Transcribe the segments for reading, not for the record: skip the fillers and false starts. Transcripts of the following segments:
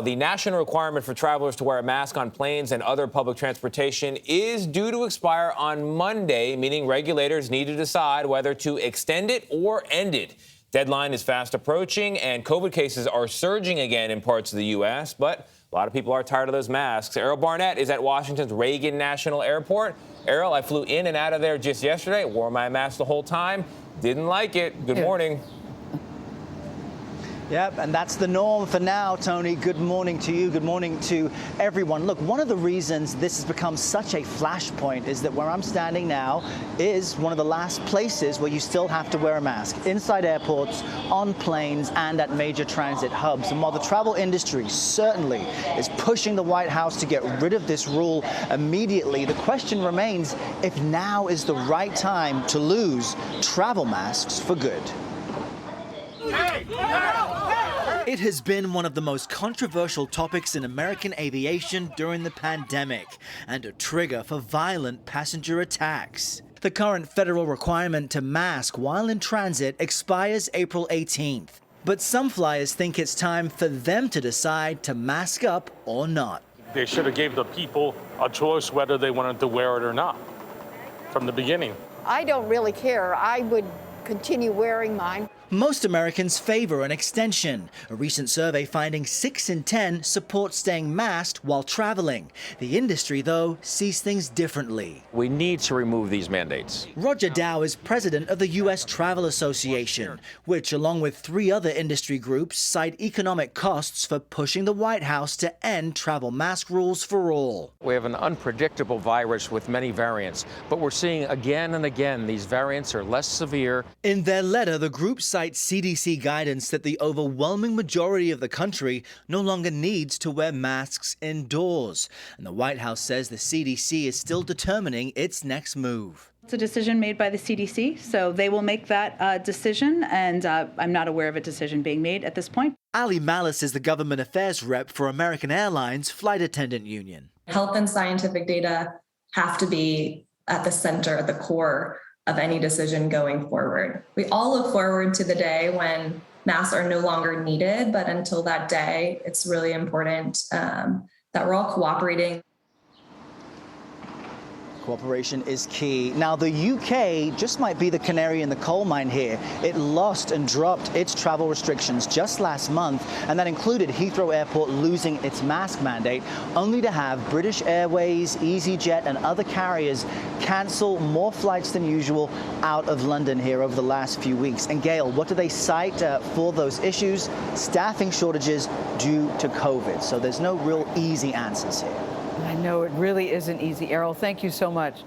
the national requirement for travelers to wear a mask on planes and other public transportation is due to expire on Monday, meaning regulators need to decide whether to extend it or end it. Deadline is fast approaching, and COVID cases are surging again in parts of the U.S., but a lot of people are tired of those masks. Errol Barnett is at Washington's Reagan National Airport. Errol, I flew in and out of there just yesterday, wore my mask the whole time, didn't like it. Good morning. Yep, and that's the norm for now, Tony. Good morning to you. Good morning to everyone. Look, one of the reasons this has become such a flashpoint is that where I'm standing now is one of the last places where you still have to wear a mask. Inside airports, on planes, and at major transit hubs. And while the travel industry certainly is pushing the White House to get rid of this rule immediately, the question remains if now is the right time to lose travel masks for good. It has been one of the most controversial topics in American aviation during the pandemic and a trigger for violent passenger attacks. The current federal requirement to mask while in transit expires April 18th. But some flyers think it's time for them to decide to mask up or not. They should have gave the people a choice whether they wanted to wear it or not from the beginning. I don't really care. I would continue wearing mine. Most Americans favor an extension. A recent survey finding 6 in 10 support staying masked while traveling. The industry, though, sees things differently. We need to remove these mandates. Roger Dow is president of the U.S. Travel Association, which, along with 3 other industry groups, cite economic costs for pushing the White House to end travel mask rules for all. We have an unpredictable virus with many variants, but we're seeing again and again these variants are less severe. In their letter, the group cites CDC guidance that the overwhelming majority of the country no longer needs to wear masks indoors. And the White House says the CDC is still determining its next move. It's a decision made by the CDC, so they will make that decision, and I'm not aware of a decision being made at this point. Ali Malice is the government affairs rep for American Airlines Flight Attendant Union. Health and scientific data have to be at the center, the core of any decision going forward. We all look forward to the day when masks are no longer needed, but until that day, it's really important that we're all cooperating. Cooperation is key. Now, the UK just might be the canary in the coal mine here. It lost and dropped its travel restrictions just last month, and that included Heathrow Airport losing its mask mandate, only to have British Airways, EasyJet, and other carriers cancel more flights than usual out of London here over the last few weeks. And Gayle, what do they cite for those issues? Staffing shortages due to COVID. So there's no real easy answers here. I know it really isn't easy. Errol, thank you so much.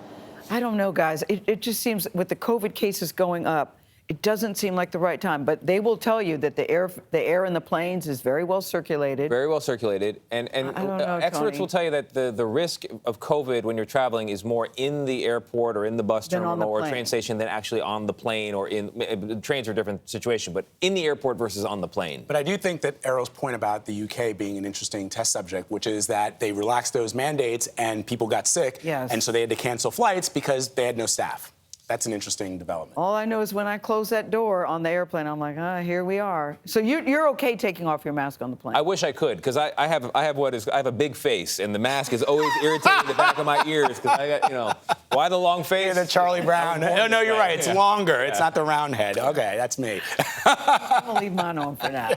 I don't know, guys. It just seems with the COVID cases going up, it doesn't seem like the right time. But they will tell you that the air in the planes is very well circulated. Very well circulated. And I don't know, experts Tony. will tell you that the risk of COVID when you're traveling is more in the airport or in the bus Than on terminal the or plane. train station than actually on the plane or in trains are a different situation, but in the airport versus on the plane. But I do think that Errol's point about the UK being an interesting test subject, which is that they relaxed those mandates and people got sick. Yes. And so they had to cancel flights because they had no staff. That's an interesting development. All I know is when I close that door on the airplane, I'm like, here we are. So you're okay taking off your mask on the plane? I wish I could, because I have a big face, and the mask is always irritating the back of my ears, because I got, why the long face? Yeah, the Charlie Brown. No, you're right. It's longer. It's not the round head. Okay, that's me. I'm gonna leave mine on for now.